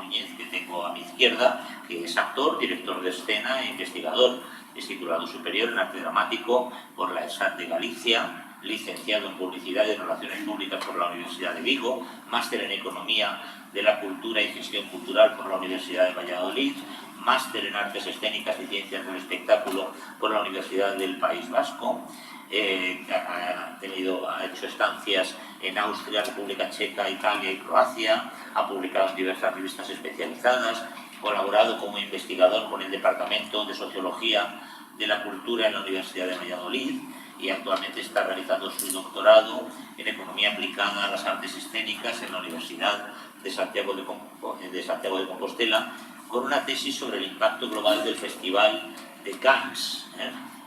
Núñez, que tengo a mi izquierda, que es actor, director de escena e investigador. Es titulado superior en arte dramático por la ESAT de Galicia, licenciado en Publicidad y Relaciones Públicas por la Universidad de Vigo, máster en Economía de la Cultura y Gestión Cultural por la Universidad de Valladolid, máster en Artes Escénicas y Ciencias del Espectáculo por la Universidad del País Vasco. Ha hecho estancias en Austria, República Checa, Italia y Croacia, ha publicado en diversas revistas especializadas, colaborado como investigador con el Departamento de Sociología de la Cultura en la Universidad de Valladolid y actualmente está realizando su doctorado en Economía aplicada a las artes escénicas en la Universidad de Santiago de Compostela, con una tesis sobre el impacto global del Festival de Cannes.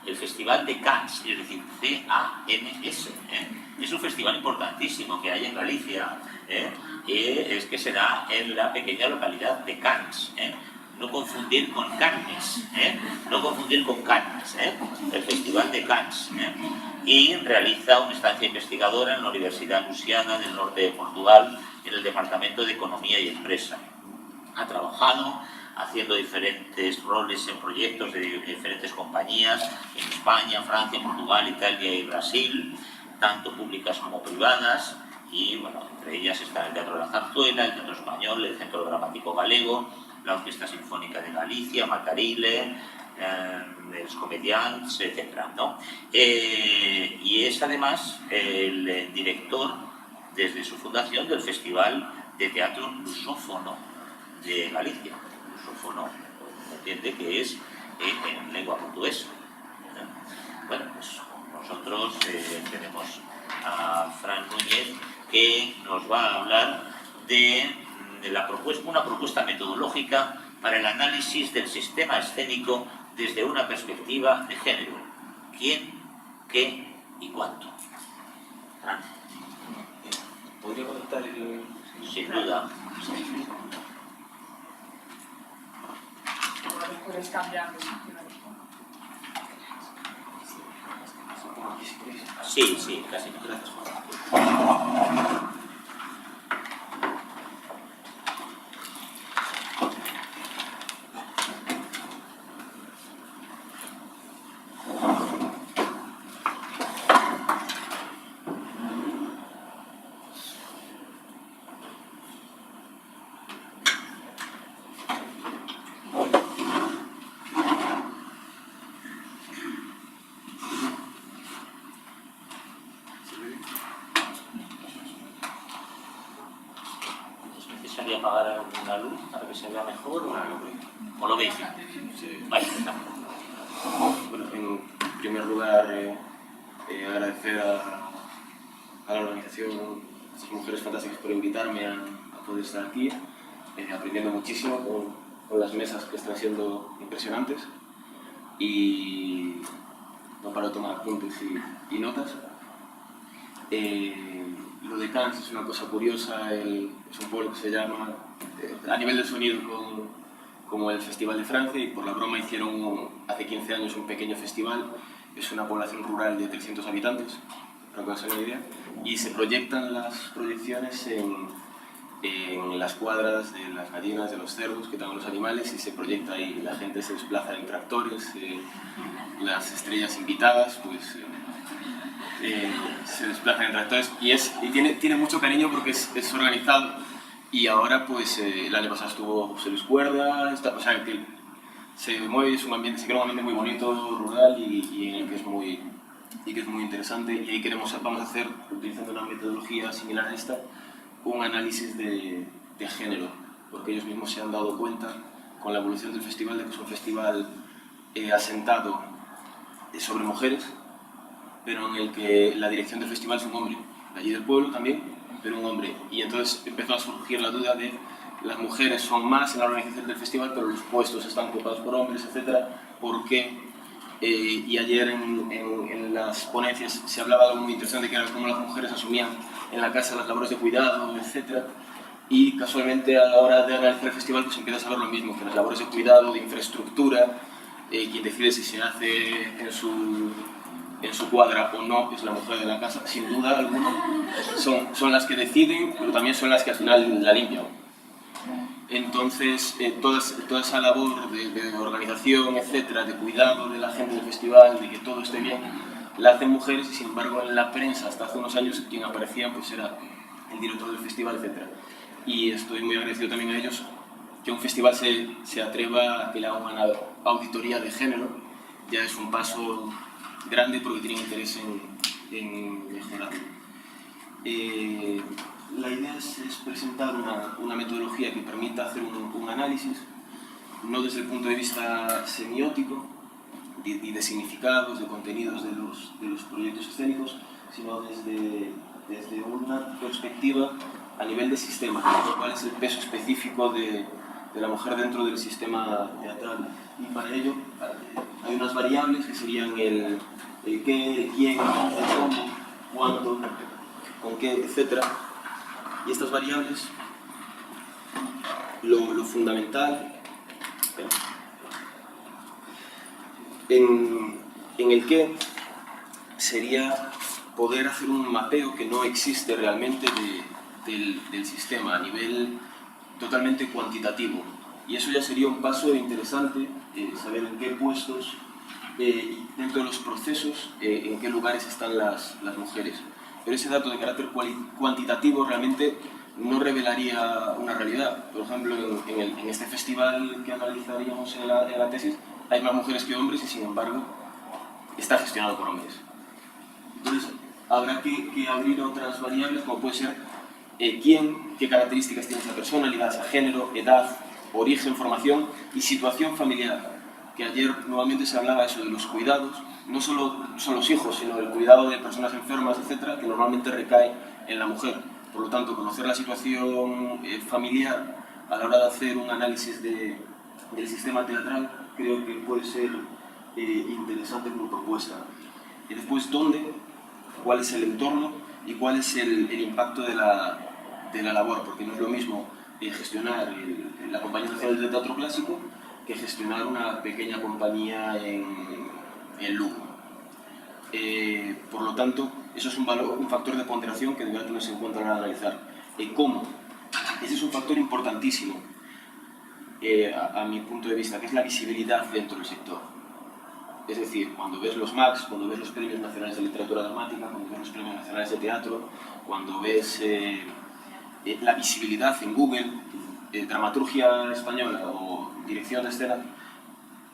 El Festival de Cannes, es decir, C-A-N-S. Es un festival importantísimo que hay en Galicia, es que se da en la pequeña localidad de Cannes. No confundir con Cannes, no confundir con Cannes, el Festival de Cannes. Y realiza una estancia investigadora en la Universidad Lusiana del norte de Portugal, en el Departamento de Economía y Empresa. Ha trabajado haciendo diferentes roles en proyectos de diferentes compañías en España, Francia, Portugal, Italia y Brasil, tanto públicas como privadas, y bueno, entre ellas están el Teatro de la Zarzuela, el Teatro Español, el Centro Dramático Galego, la Orquesta Sinfónica de Galicia, Macarile, los comediantes, etc., ¿no? Y es además el director, desde su fundación, del Festival de Teatro Lusófono de Galicia. Lusófono, entiende que es en lengua portuguesa. Bueno, pues nosotros tenemos a Fran Núñez, que nos va a hablar de una propuesta metodológica para el análisis del sistema escénico desde una perspectiva de género. ¿Quién, qué y cuánto? Fran. ¿Podría conectar el...? Sin duda. Puedes cambiar. Sí, casi. Gracias, Juan. Apagar alguna luz para que se vea mejor o lo veis. Sí. Vale, bueno, en primer lugar, agradecer a la organización, a estas mujeres fantásticas, por invitarme a poder estar aquí, aprendiendo muchísimo con las mesas que están siendo impresionantes, y no paro de tomar apuntes y notas. Lo de Cannes es una cosa curiosa, es un pueblo que se llama, a nivel de sonido, como el Festival de Francia, y por la broma hicieron hace 15 años un pequeño festival. Es una población rural de 300 habitantes, para que os hagáis una idea, y se proyectan las proyecciones en las cuadras de las gallinas, de los cerdos que dan los animales, y se proyecta ahí, la gente se desplaza en tractores, las estrellas invitadas, pues... se desplazan en tractores y tiene mucho cariño porque es organizado, y ahora pues el año pasado estuvo José Luis Cuerda, o sea que se mueve, es un ambiente, se crea un ambiente muy bonito, rural, y en el que es muy interesante, y ahí vamos a hacer, utilizando una metodología similar a esta, un análisis de género, porque ellos mismos se han dado cuenta con la evolución del festival de que es un festival asentado sobre mujeres, pero en el que la dirección del festival es un hombre, de allí del pueblo también, pero un hombre. Y entonces empezó a surgir la duda de las mujeres son más en la organización del festival, pero los puestos están ocupados por hombres, etc. ¿Por qué? Y ayer en las ponencias se hablaba de algo muy interesante, que era cómo las mujeres asumían en la casa las labores de cuidado, etc. Y casualmente a la hora de analizar el festival pues empiezas a ver lo mismo, que las labores de cuidado, de infraestructura, quien decide si se hace en su cuadra o no es la mujer de la casa, sin duda alguna. Son las que deciden, pero también son las que al final la limpian. Entonces, toda esa labor de organización, etcétera, de cuidado de la gente del festival, de que todo esté bien, la hacen mujeres y, sin embargo, en la prensa, hasta hace unos años, quien aparecía pues era el director del festival, etcétera. Y estoy muy agradecido también a ellos que un festival se atreva a que le haga una auditoría de género. Ya es un paso grande porque tienen interés en mejorar. La idea es presentar una metodología que permita hacer un análisis, no desde el punto de vista semiótico y de significados, de contenidos de los proyectos escénicos, sino desde una perspectiva a nivel de sistema, cuál es el peso específico de la mujer dentro del sistema teatral. Y para ello hay unas variables que serían el qué, el quién, el cómo, cuánto, con qué, etc. Y estas variables, lo fundamental en el qué sería poder hacer un mapeo que no existe realmente del sistema a nivel totalmente cuantitativo. Y eso ya sería un paso interesante, saber en qué puestos, dentro de los procesos, en qué lugares están las mujeres. Pero ese dato de carácter cuantitativo realmente no revelaría una realidad. Por ejemplo, en este festival que analizaríamos en la tesis, hay más mujeres que hombres y, sin embargo, está gestionado por hombres. Entonces, habrá que abrir otras variables, como puede ser quién, qué características tiene esa persona, ligadas a género, edad, origen, formación y situación familiar. Que ayer nuevamente se hablaba eso de los cuidados, no solo son los hijos, sino el cuidado de personas enfermas, etcétera, que normalmente recae en la mujer. Por lo tanto, conocer la situación familiar a la hora de hacer un análisis del sistema teatral creo que puede ser interesante como propuesta. Y después, ¿dónde? ¿Cuál es el entorno? Y cuál es el impacto de la labor, porque no es lo mismo gestionar la Compañía Nacional de Teatro Clásico que gestionar una pequeña compañía en Lugo. Por lo tanto, eso es un factor de ponderación que deberá tenerse en cuenta a la hora de analizar. ¿Cómo? Ese es un factor importantísimo, a mi punto de vista, que es la visibilidad dentro del sector. Es decir, cuando ves los MACs, cuando ves los Premios Nacionales de Literatura Dramática, cuando ves los Premios Nacionales de Teatro, cuando ves la visibilidad en Google, dramaturgia española o dirección de escena,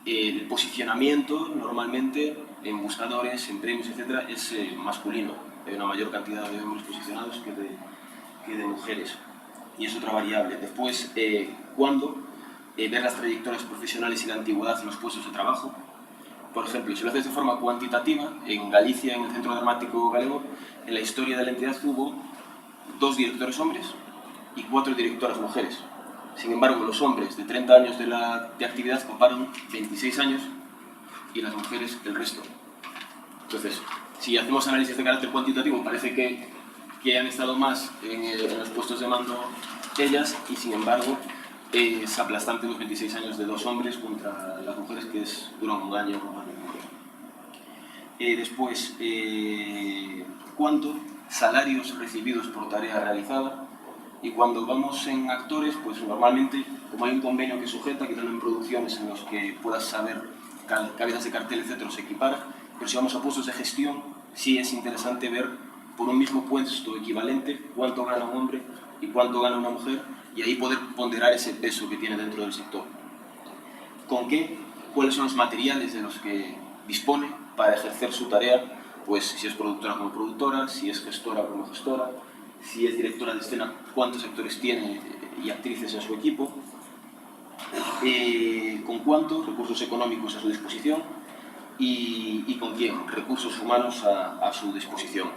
el posicionamiento normalmente en buscadores, en premios, etc., es masculino. Hay una mayor cantidad de hombres posicionados que de mujeres. Y es otra variable. Después, ¿cuándo? Ver las trayectorias profesionales y la antigüedad en los puestos de trabajo. Por ejemplo, si lo haces de forma cuantitativa, en Galicia, en el Centro Dramático Galego, en la historia de la entidad hubo 2 directores hombres y 4 directoras mujeres. Sin embargo, los hombres de 30 años de actividad ocuparon 26 años y las mujeres el resto. Entonces, si hacemos análisis de carácter cuantitativo, parece que han estado más en los puestos de mando ellas y, sin embargo, es aplastante los 26 años de 2 hombres contra las mujeres, que duran un año. Después, ¿cuánto? Salarios recibidos por tarea realizada. Y cuando vamos en actores, pues normalmente, como hay un convenio que sujeta, quitando en producciones en los que puedas saber cabezas de cartel, etcétera, se equipara. Pero si vamos a puestos de gestión, sí es interesante ver por un mismo puesto equivalente cuánto gana un hombre y cuánto gana una mujer, y ahí poder ponderar ese peso que tiene dentro del sector. ¿Con qué? ¿Cuáles son los materiales de los que dispone para ejercer su tarea? Pues si es productora como productora, si es gestora como gestora, si es directora de escena, cuántos actores tiene y actrices en su equipo, con cuántos recursos económicos a su disposición y con quién, recursos humanos a su disposición.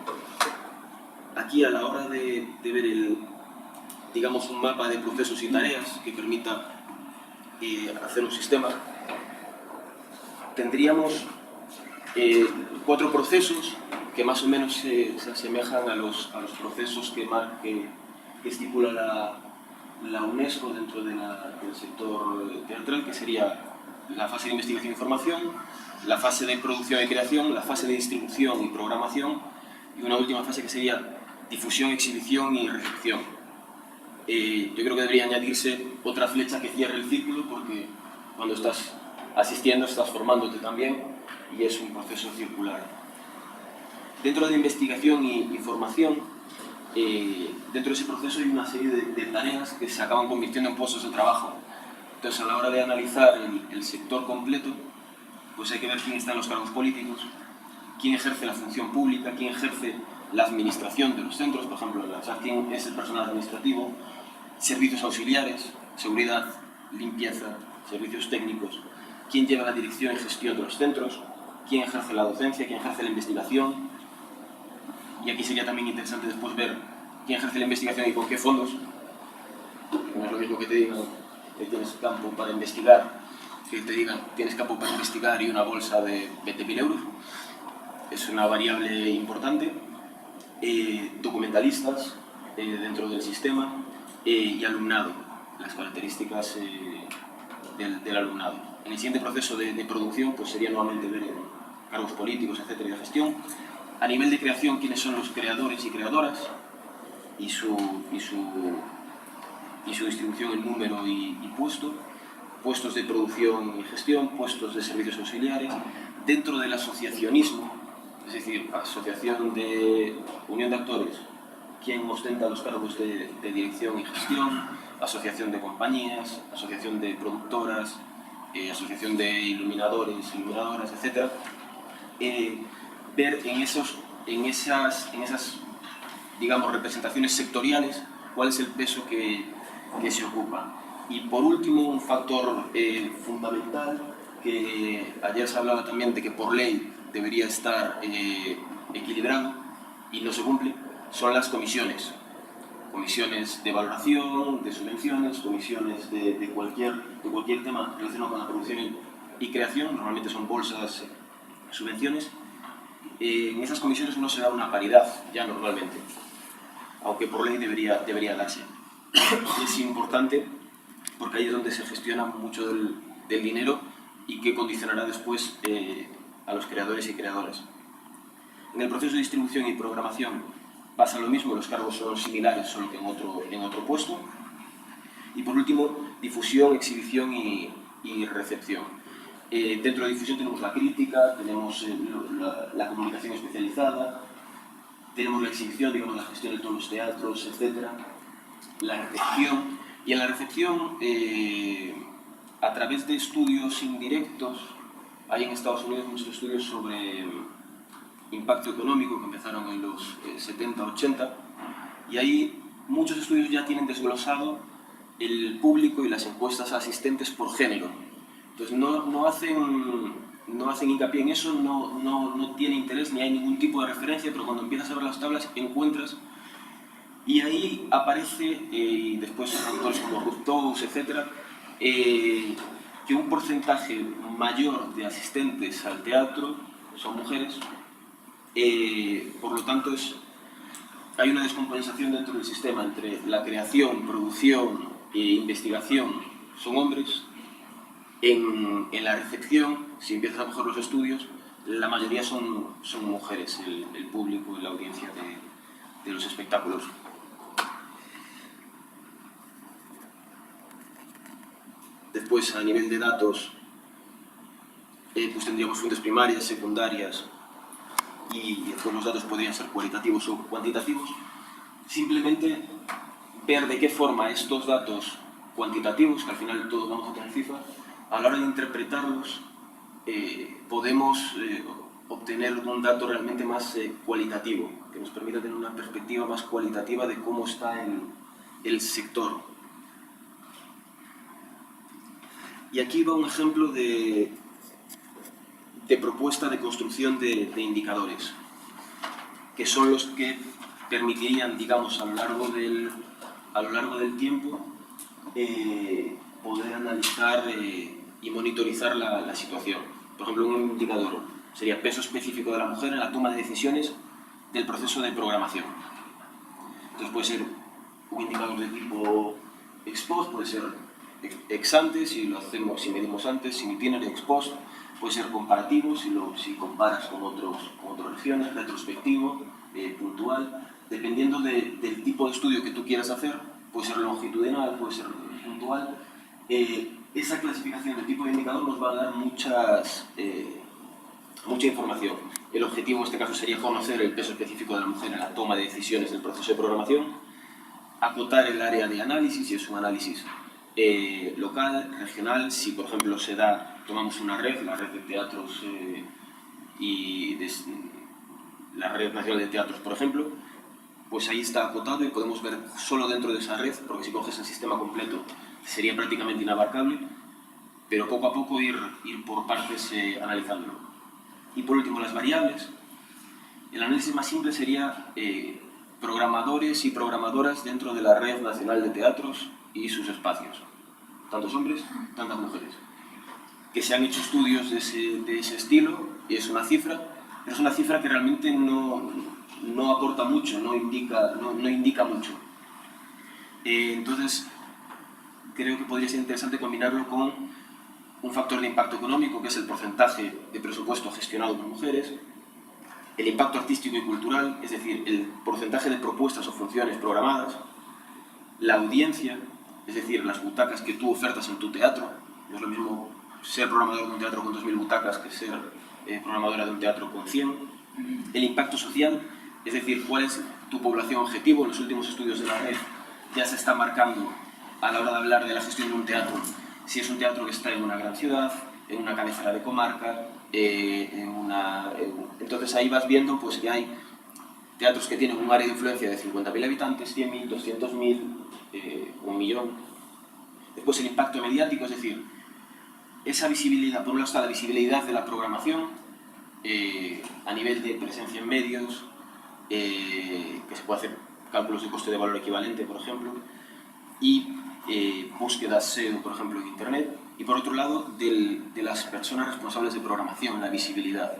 Aquí, a la hora de ver digamos, un mapa de procesos y tareas que permita hacer un sistema, tendríamos 4 procesos que más o menos se asemejan a los procesos que estipula la UNESCO dentro del sector teatral, que sería la fase de investigación y formación, la fase de producción y creación, la fase de distribución y programación, y una última fase que sería difusión, exhibición y recepción. yo creo que debería añadirse otra flecha que cierre el círculo, porque cuando estás asistiendo estás formándote también y es un proceso circular. Dentro de investigación y formación, dentro de ese proceso hay una serie de tareas que se acaban convirtiendo en puestos de trabajo. Entonces, a la hora de analizar el sector completo, pues hay que ver quién está en los cargos políticos, quién ejerce la función pública, quién ejerce la administración de los centros, por ejemplo, o sea, quién es el personal administrativo, servicios auxiliares, seguridad, limpieza, servicios técnicos, quién lleva la dirección y gestión de los centros, quién ejerce la docencia, quién ejerce la investigación. Y aquí sería también interesante después ver quién ejerce la investigación y con qué fondos. No es lo mismo que te digan que tienes campo para investigar, que te digan tienes campo para investigar y una bolsa de 20.000 euros. Es una variable importante. Documentalistas dentro del sistema y alumnado, las características del alumnado. En el siguiente proceso de producción pues sería nuevamente ver cargos políticos, etcétera, y de gestión. A nivel de creación, quiénes son los creadores y creadoras y su distribución en número y puesto, puestos de producción y gestión, puestos de servicios auxiliares, dentro del asociacionismo, es decir, asociación de unión de actores, quién ostenta los cargos de dirección y gestión, asociación de compañías, asociación de productoras, asociación de iluminadores, iluminadoras, etc. Ver en esas digamos, representaciones sectoriales cuál es el peso que se ocupa. Y por último, un factor fundamental, que ayer se hablaba también de que por ley debería estar equilibrado y no se cumple, son las comisiones. Comisiones de valoración, de subvenciones, comisiones de cualquier tema relacionado con la producción y creación, normalmente son bolsas, subvenciones. En esas comisiones no se da una paridad ya normalmente, aunque por ley debería darse. Es importante porque ahí es donde se gestiona mucho del dinero y que condicionará después a los creadores y creadoras. En el proceso de distribución y programación pasa lo mismo, los cargos son similares, solo que en otro puesto. Y por último, difusión, exhibición y recepción. Dentro de difusión tenemos la crítica, tenemos la comunicación especializada, tenemos la exhibición, digamos, la gestión de todos los teatros, etc. La recepción. Y en la recepción, a través de estudios indirectos, hay en Estados Unidos muchos estudios sobre impacto económico que empezaron en los 70, 80, y ahí muchos estudios ya tienen desglosado el público y las encuestas asistentes por género. Entonces no hacen hincapié en eso, no tiene interés ni hay ningún tipo de referencia, pero cuando empiezas a ver las tablas encuentras, y ahí aparece, y después autores como Ruth Towes, etc., que un porcentaje mayor de asistentes al teatro son mujeres. Por lo tanto, hay una descompensación dentro del sistema entre la creación, producción e investigación son hombres. En la recepción, si empiezas a coger los estudios, la mayoría son mujeres, el público y la audiencia de los espectáculos. Después, a nivel de datos, pues tendríamos fuentes primarias, secundarias, y después los datos podrían ser cualitativos o cuantitativos. Simplemente ver de qué forma estos datos cuantitativos, que al final todos vamos a tener cifras, a la hora de interpretarlos podemos obtener un dato realmente más cualitativo, que nos permita tener una perspectiva más cualitativa de cómo está el sector. Y aquí va un ejemplo de propuesta de construcción de indicadores, que son los que permitirían, digamos, a lo largo del tiempo, poder analizar y monitorizar la situación. Por ejemplo, un indicador sería peso específico de la mujer en la toma de decisiones del proceso de programación. Entonces puede ser un indicador de tipo ex post, puede ser ex ante, si medimos antes, si tiene ex post, puede ser comparativo, si comparas con otras regiones, retrospectivo, puntual, dependiendo del tipo de estudio que tú quieras hacer. puede ser longitudinal, puede ser puntual. Esa clasificación de tipo de indicador nos va a dar mucha información. El objetivo en este caso sería conocer el peso específico de la mujer en la toma de decisiones del proceso de programación, acotar el área de análisis, si es un análisis local, regional, si por ejemplo tomamos una red, la red de teatros la Red Nacional de Teatros, por ejemplo, pues ahí está acotado y podemos ver solo dentro de esa red, porque si coges el sistema completo sería prácticamente inabarcable, pero poco a poco ir por partes analizándolo. Y por último, las variables. El análisis más simple sería programadores y programadoras dentro de la Red Nacional de Teatros y sus espacios, tantos hombres, tantas mujeres. Que se han hecho estudios de ese estilo y es una cifra, pero es una cifra que realmente no aporta mucho, no indica mucho. Entonces, creo que podría ser interesante combinarlo con un factor de impacto económico, que es el porcentaje de presupuesto gestionado por mujeres, el impacto artístico y cultural, es decir, el porcentaje de propuestas o funciones programadas, la audiencia, es decir, las butacas que tú ofertas en tu teatro. No es lo mismo ser programador de un teatro con 2000 butacas que ser programadora de un teatro con 100. El impacto social, es decir, cuál es tu población objetivo. En los últimos estudios de la red ya se está marcando a la hora de hablar de la gestión de un teatro, si es un teatro que está en una gran ciudad, en una cabecera de comarca, entonces ahí vas viendo pues, que hay teatros que tienen un área de influencia de 50.000 habitantes, 100.000, 200.000, 1.000.000. Después el impacto mediático, es decir, esa visibilidad, por un lado está la visibilidad de la programación a nivel de presencia en medios, que se puede hacer cálculos de coste de valor equivalente, por ejemplo, y búsquedas SEO, por ejemplo, en Internet, y por otro lado, de las personas responsables de programación, la visibilidad.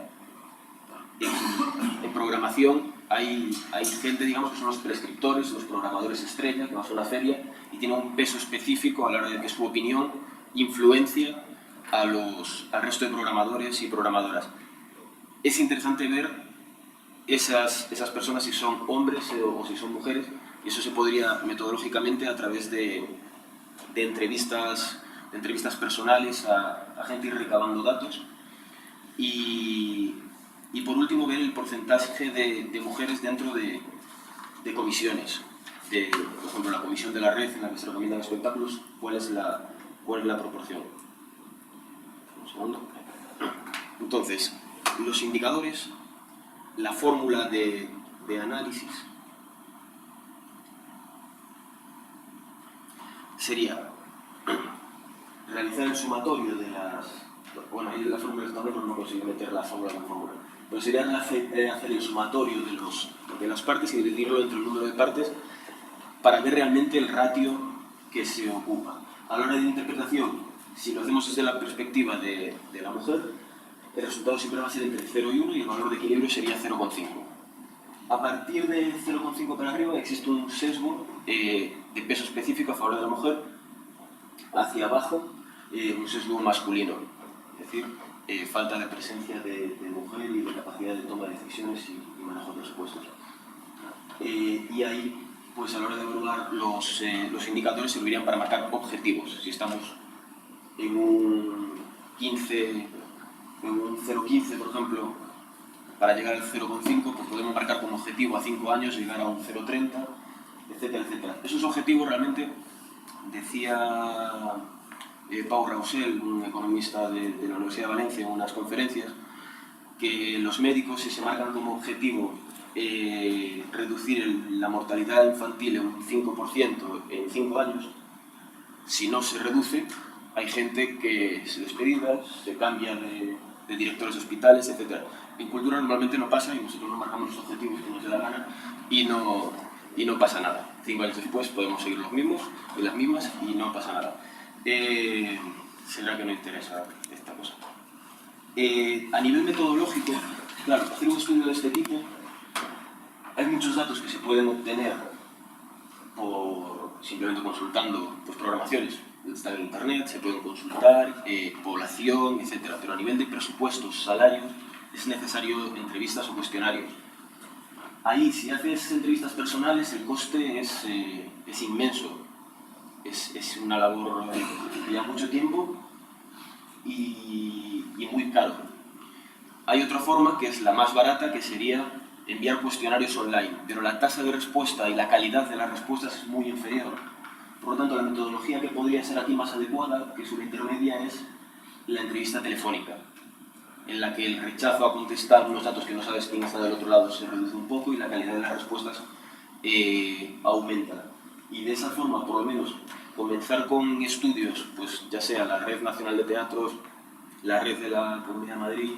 En programación hay gente, digamos, que son los prescriptores, los programadores estrella, que vas a una feria y tienen un peso específico a la hora de que su opinión influencia al resto de programadores y programadoras. Es interesante ver esas personas si son hombres o si son mujeres, y eso se podría metodológicamente a través de entrevistas personales a gente ir recabando datos. Y por último, ver el porcentaje de mujeres dentro de comisiones. Por ejemplo, la comisión de la red en la que se recomiendan espectáculos, ¿cuál es la proporción? Un segundo. Entonces, los indicadores, la fórmula de análisis sería realizar el sumatorio de las... Bueno, ahí la fórmula está pero no consigo meter la fórmula en la fórmula. Pero sería hacer el sumatorio de las partes y dividirlo entre el número de partes para ver realmente el ratio que se ocupa. A la hora de interpretación, si lo hacemos desde la perspectiva de la mujer, el resultado siempre va a ser entre 0 y 1 y el valor de equilibrio sería 0,5. A partir de 0,5 para arriba existe un sesgo de peso específico a favor de la mujer, hacia abajo un sesgo masculino, es decir, falta de presencia de mujer y de capacidad de toma de decisiones y manejo de presupuestos. Y ahí, pues a la hora de evaluar los indicadores servirían para marcar objetivos. Si estamos en un 0,15, por ejemplo, para llegar al 0,5, pues podemos marcar como objetivo a 5 años llegar a un 0,30, etcétera, etcétera. Esos objetivos realmente, decía Pau Raussel, un economista de la Universidad de Valencia, en unas conferencias, que los médicos, si se marcan como objetivo reducir la mortalidad infantil en un 5% en 5 años, si no se reduce, hay gente que se despedida, se cambia de directores de hospitales, etc. En cultura normalmente no pasa y nosotros nos marcamos los objetivos que nos dé la gana y no pasa nada. 5 años después podemos seguir los mismos y las mismas y no pasa nada. Será que no interesa esta cosa. A nivel metodológico, claro, hacer un estudio de este tipo, hay muchos datos que se pueden obtener por simplemente consultando pues, programaciones. Está en internet, se pueden consultar, población, etc. Pero a nivel de presupuestos, salarios, es necesario entrevistas o cuestionarios. ahí, si haces entrevistas personales, el coste es inmenso. Es una labor que lleva mucho tiempo y muy caro. Hay otra forma, que es la más barata, que sería enviar cuestionarios online, pero la tasa de respuesta y la calidad de las respuestas es muy inferior. Por lo tanto, la metodología que podría ser aquí más adecuada, que es una intermedia, es la entrevista telefónica, en la que el rechazo a contestar unos datos que no sabes quién está del otro lado se reduce un poco y la calidad de las respuestas aumenta. Y de esa forma, por lo menos, comenzar con estudios, pues ya sea la Red Nacional de Teatros, la Red de la Comunidad de Madrid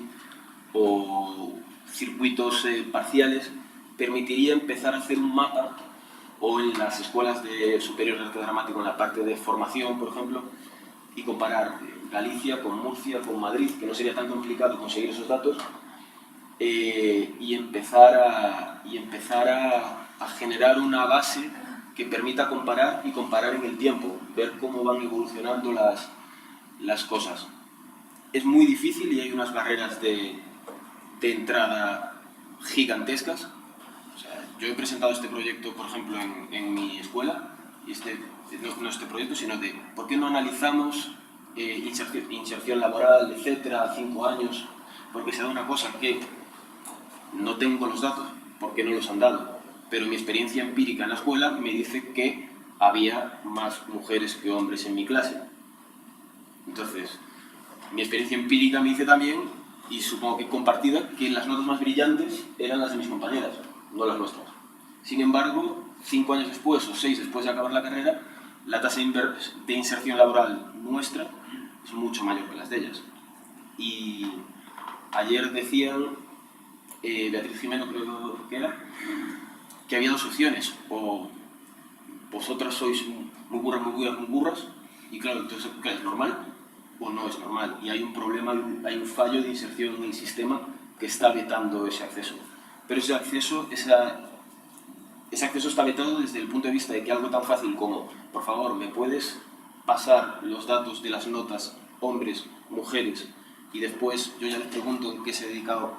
o circuitos parciales, permitiría empezar a hacer un mapa, o en las escuelas de superior de arte dramático, en la parte de formación, por ejemplo, y comparar Galicia con Murcia, con Madrid, que no sería tan complicado conseguir esos datos, y empezar a generar una base que permita comparar y comparar en el tiempo, ver cómo van evolucionando las cosas. Es muy difícil y hay unas barreras de entrada gigantescas. O sea, yo he presentado este proyecto, por ejemplo, en mi escuela, y no este proyecto, sino de ¿por qué no analizamos inserción laboral, etcétera, a 5 años? Porque se da una cosa, que no tengo los datos, porque no los han dado, pero mi experiencia empírica en la escuela me dice que había más mujeres que hombres en mi clase. Entonces, mi experiencia empírica me dice también, y supongo que compartida, que las notas más brillantes eran las de mis compañeras, no las nuestras. Sin embargo, 5 años después o 6 después de acabar la carrera, la tasa de inserción laboral nuestra es mucho mayor que las de ellas. Y ayer decían, Beatriz Jimeno creo que era, que había 2 opciones: o vosotras sois muy burras, y claro, entonces, ¿qué es normal? O no es normal, y hay un problema, hay un fallo de inserción en el sistema que está vetando ese acceso. Pero ese acceso está vetado desde el punto de vista de que algo tan fácil como, por favor, ¿me puedes pasar los datos de las notas hombres, mujeres? Y después yo ya les pregunto en qué se ha dedicado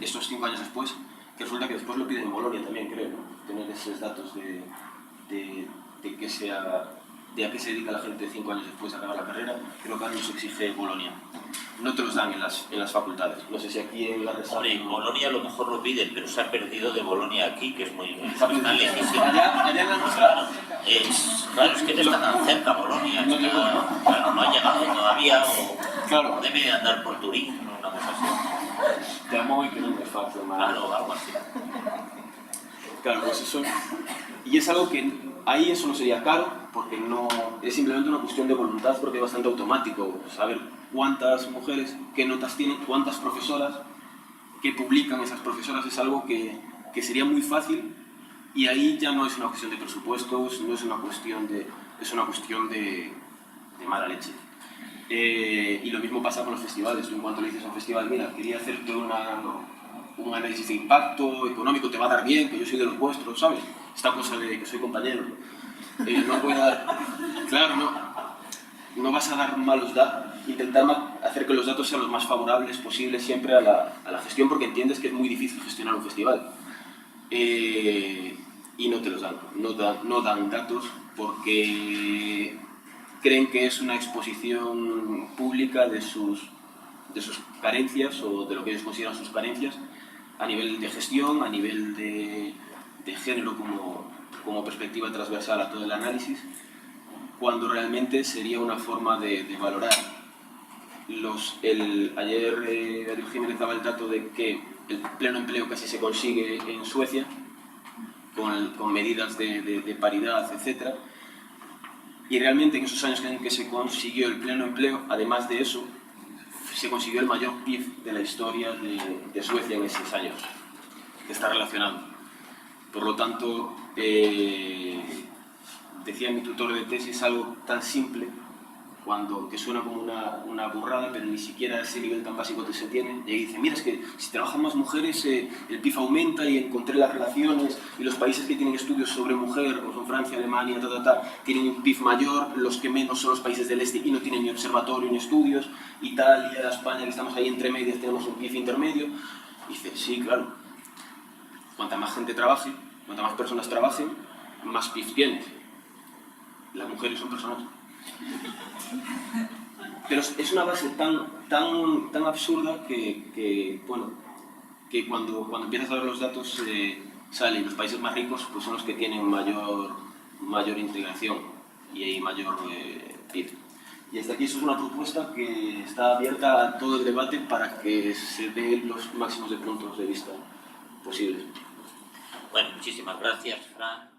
estos 5 años después, que resulta que después lo piden en Bolonia también, creo, ¿no? Tener esos datos de a qué se dedica la gente 5 años después de acabar la carrera, creo que ahora nos exige Bolonia. No te los dan en las facultades. No sé si aquí en la Resaca... Hombre, en Bolonia a lo mejor lo piden, pero se ha perdido de Bolonia aquí, que es muy... Está lejísimo. Allá en la nuestra... Claro, es que no está tan cerca Bolonia. Claro, no ha llegado todavía, Claro. Debe de andar por Turín, una cosa así. Te amo y que no me falte mal. Claro, algo así. Claro, pues eso... Y es algo que ahí eso no sería caro, porque no es simplemente una cuestión de voluntad, porque es bastante automático saber cuántas mujeres, qué notas tienen, cuántas profesoras, qué publican esas profesoras. Es algo que sería muy fácil, y ahí ya no es una cuestión de presupuestos, no es una cuestión de... es una cuestión de mala leche. Y lo mismo pasa con los festivales. Tú, en cuanto le dices a un festival, mira, quería hacerte un análisis de impacto económico, te va a dar bien, que yo soy de los vuestros, ¿sabes? Esta cosa de que soy compañero. No voy a dar... Claro, no vas a dar malos datos. Intentar hacer que los datos sean los más favorables posibles siempre a la gestión, porque entiendes que es muy difícil gestionar un festival. Y no te los dan. No dan datos porque creen que es una exposición pública de sus carencias, o de lo que ellos consideran sus carencias, a nivel de gestión, a nivel de género como perspectiva transversal a todo el análisis, cuando realmente sería una forma de valorar. Ayer Beatriz Jiménez daba el dato de que el pleno empleo casi se consigue en Suecia, con medidas de paridad, etc. Y realmente en esos años en que se consiguió el pleno empleo, además de eso, se consiguió el mayor PIB de la historia de Suecia en esos años, que está relacionado. Por lo tanto, decía mi tutor de tesis algo tan simple, que suena como una burrada, pero ni siquiera ese nivel tan básico que se tiene. Y dice, mira, es que si trabajan más mujeres, el PIB aumenta, y encontré las relaciones, y los países que tienen estudios sobre mujer, como son Francia, Alemania, tienen un PIB mayor, los que menos son los países del este y no tienen ni observatorio ni estudios. Italia, España, que estamos ahí entre medias, tenemos un PIB intermedio. Y dice, sí, claro. cuanta más gente trabaje, cuanta más personas trabajen, más PIB tiene. Las mujeres son personas. Pero es una base tan absurda que cuando empiezas a ver los datos sale, y los países más ricos pues son los que tienen mayor integración y hay mayor PIB. Y hasta aquí eso es una propuesta que está abierta a todo el debate para que se den los máximos de puntos de vista posibles. Bueno, muchísimas gracias, Fran.